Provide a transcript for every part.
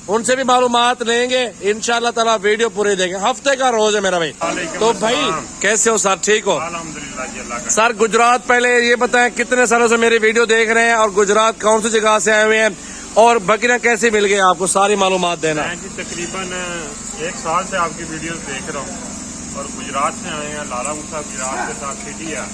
उनसे भी मालूमात लेंगे इंशाल्लाह ताला। वीडियो पूरी देखें, हफ्ते का रोज है मेरा भाई। तो भाई कैसे हो सर, ठीक हो? अल्हम्दुलिल्लाह जी, अल्लाह का। सर गुजरात, पहले ये बताएं कितने सालों से मेरी वीडियो देख रहे हैं और गुजरात कौन सी जगह से आए हुए हैं और बकरियां कैसी मिल गई आपको, सारी मालूमात देना। मैं जी तकरीबन 1 साल से आपकी वीडियो देख रहा हूँ और गुजरात से आए हैं। लाला मुसा गुजरात के साथ सिटी है,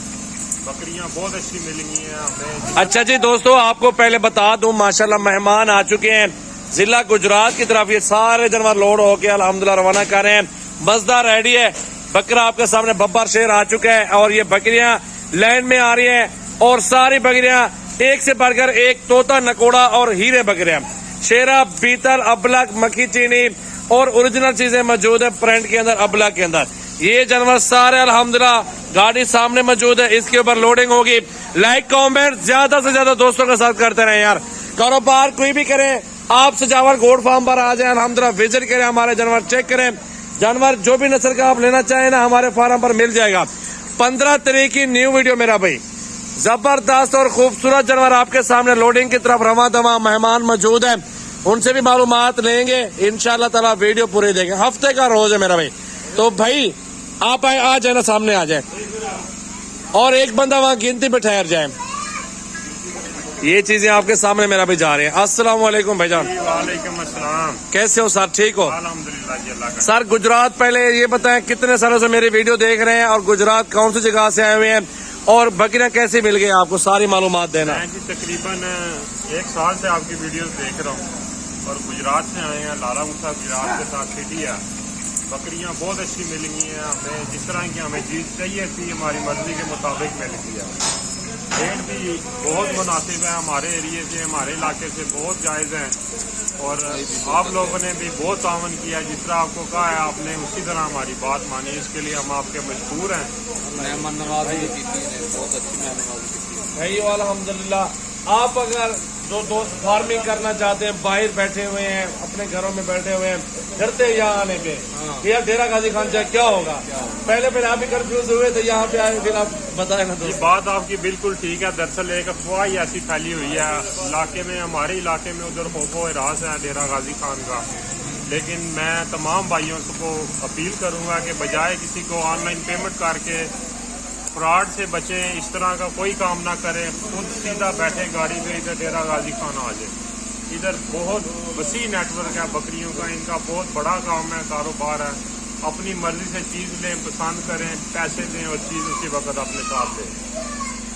बकरियां बहुत अच्छी मिलेंगी हैं हमें। अच्छा जी दोस्तों, आपको पहले बता दूं माशाल्लाह मेहमान आ चुके हैं जिला गुजरात की तरफ। ये सारे जानवर लोड होके अल्हम्दुलिल्लाह रवाना कर रहे हैं। मजदा रेडी है, बकरा आपके सामने बब्बर शेर आ चुका है और ये बकरियां लाइन में आ रही हैं और सारी बकरियां एक से बढ़कर एक, तोता नकोड़ा और हीरे बकरियां, शेरा, बीतल, अबलक, मक्खी चीनी और ओरिजिनल चीजें मौजूद है प्रिंट के अंदर, अबलक के अंदर। ये जानवर सारे अल्हम्दुलिल्लाह, गाड़ी सामने मौजूद है, इसके ऊपर लोडिंग होगी। लाइक कमेंट ज्यादा से ज्यादा दोस्तों के साथ करते रहे यार। कारोबार कोई भी करें, आप सजावर गोड फार्म पर आ जाए, अल्हम्दुलिल्लाह विजिट करें, हमारे जानवर चेक करें। जानवर जो भी नस्ल का आप लेना चाहें ना, हमारे फार्म पर मिल जाएगा। 15 तारीख की न्यू वीडियो मेरा भाई, जबरदस्त और खूबसूरत जानवर आपके सामने लोडिंग की तरफ रवा दवा। मेहमान मौजूद है, उनसे भी मालूमात लेंगे इंशाल्लाह ताला। वीडियो पूरी देखें, हफ्ते का रोज है मेरा भाई। तो भाई आप आ जाए ना, सामने आ जाए और एक बंदा वहां गिनती पे ठहर जाए। ये चीजें आपके सामने मेरा भी जा रहे हैं। अस्सलाम वालेकुम भाईजान। वालेकुम अस्सलाम। कैसे हो सर, ठीक हो? अल्हम्दुलिल्लाह जी, अल्लाह का। सर गुजरात, पहले ये बताएं कितने सालों से मेरी वीडियो देख रहे हैं और गुजरात कौन सी जगह से आए हुए हैं और बकरियां कैसी मिल गई आपको, सारी मालूमात देना। मैं जी तकरीबन 1 साल से आपकी वीडियो देख रहा हूँ और गुजरात से आए हैं। लाला मुसा गुजरात के साथ सिटी है, बकरियां बहुत अच्छी मिलेंगी हैं हमें। जिस तरह की हमें चीज चाहिए थी हमारी मर्जी के मुताबिक मिल गई है। रेट भी बहुत मुनासिब है, हमारे एरिए से, हमारे इलाके से बहुत जायज़ हैं और आप लोगों ने भी बहुत तावन किया। जिस तरह आपको कहा है आपने उसी तरह हमारी बात मानी, इसके लिए हम आपके मशहूर हैं। मेहमान नवाजी की थी, बहुत अच्छी मेहमान नवाजी की थी भाई अल्हम्दुलिल्लाह। आप अगर जो दोस्त फार्मिंग करना चाहते हैं, बाहर बैठे हुए हैं, अपने घरों में बैठे हुए हैं, डरते हैं यहाँ आने पे कि यार डेरा गाजी खान जाए क्या होगा, पहले आप ही कंफ्यूज हुए थे, यहाँ पे आए, फिर आप बताए ना। ये बात आपकी बिल्कुल ठीक है। दरअसल एक अफवाह ही ऐसी फैली हुई है इलाके में, हमारे इलाके में उधर खौफो हिरास है डेरा गाजी खान का। लेकिन मैं तमाम भाइयों को अपील करूंगा कि बजाय किसी को ऑनलाइन पेमेंट करके फ्रॉड से बचें, इस तरह का कोई काम ना करें, खुद सीधा बैठे गाड़ी पे, इधर डेरा गाजी खान आ जाए। इधर बहुत वसी नेटवर्क है बकरियों का, इनका बहुत बड़ा काम है, कारोबार है। अपनी मर्जी से चीज़ लें, पसंद करें, पैसे दें और चीज़ उसी वक्त अपने साथ दें।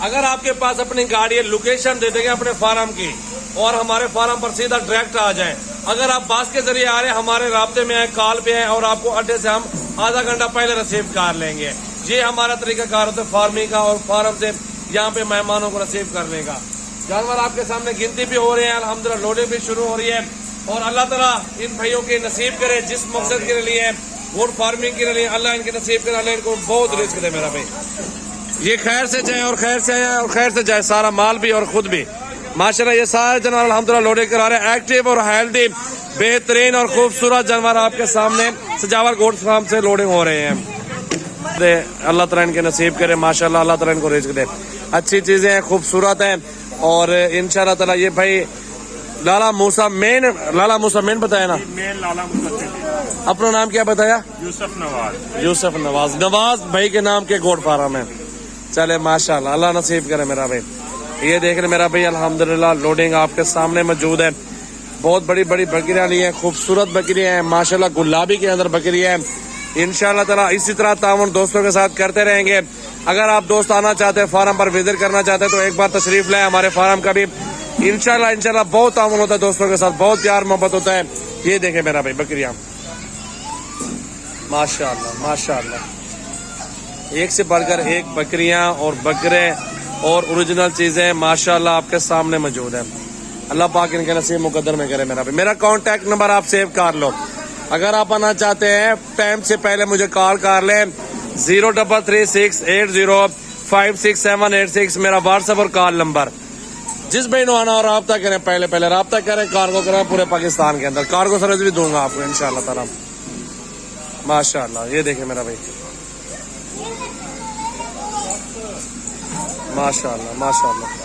अगर आपके पास अपनी गाड़ी है, लोकेशन दे देंगे अपने फार्म की और हमारे फार्म पर सीधा डायरेक्ट आ जाए। अगर आप बस के जरिए आ रहे हैं, हमारे राब्ते में है, कॉल पे है और आपको अड्डे से हम आधा घंटा पहले रिसीव कर लेंगे। ये हमारा तरीकाकार होता है फार्मिंग का और फार्म से यहाँ पे मेहमानों को रिसीव करने का। जानवर आपके सामने गिनती भी हो रहे हैं, अल्हम्दुलिल्लाह लोडिंग भी शुरू हो रही है और अल्लाह ताला इन भाइयों के नसीब करे जिस मकसद के लिए, वुड फार्मिंग के लिए, अल्लाह इनके नसीब करे, अल्लाह इनको बहुत रिस्क दे मेरा भाई। ये खैर से जाए और खैर से आए और खैर से जाए, सारा माल भी और खुद भी माशाल्लाह। ये सारे जानवर अल्हम्दुलिल्लाह लोडिंग करा रहे हैं। एक्टिव और हेल्दी, बेहतरीन और खूबसूरत जानवर आपके सामने सजावर गोड्स फार्म से लोडिंग हो रहे हैं। अल्लाह ताला इनके नसीब करे माशाल्लाह, अल्लाह ताला इनको रिज़्क दे। अच्छी चीजें हैं, खूबसूरत हैं और इंशाल्लाह ताला। ये भाई लाला मूसा मेन बताया ना, मेन लाला मुसा। अपना नाम क्या बताया? यूसुफ नवाज। यूसुफ नवाज भाई के नाम के गोड फार्म है। चले माशाल्लाह, अल्लाह नसीब करे मेरा भाई। ये देख रहे मेरा भाई अल्हम्दुलिल्लाह लोडिंग आपके सामने मौजूद है। बहुत बड़ी बड़ी बकरियां ली हैं, खूबसूरत बकरियां हैं माशाल्लाह, गुलाबी के अंदर बकरियां हैं। इंशाल्लाह ताला इसी तरह तावन दोस्तों के साथ करते रहेंगे। अगर आप दोस्त आना चाहते हैं, फार्म पर विजिट करना चाहते हैं तो एक बार तशरीफ लाए हमारे फार्म का भी। इंशाल्लाह बहुत तावन होता है दोस्तों के साथ, बहुत प्यार मोहब्बत होता है। ये देखें मेरा भाई बकरियां माशाल्लाह, एक से बढ़कर एक बकरियां और बकरे और ओरिजिनल चीजें माशाल्लाह आपके सामने मौजूद है। अल्लाह पाक इनके नसीब मुकद्दर में करे मेरा भाई। मेरा कॉन्टैक्ट नंबर आप सेव कर लो, अगर आप आना चाहते हैं टाइम से पहले मुझे कॉल कर लें। 033680568786 मेरा व्हाट्सएप और कॉल नंबर। जिस भाई ने आना और रब्ता करें, पहले रब्ता करें, कार्गो करें पूरे पाकिस्तान के अंदर। कार्गो सर्विस भी दूंगा आपको इंशाल्लाह ताला माशाल्लाह। ये देखें मेरा भाई माशाल्लाह।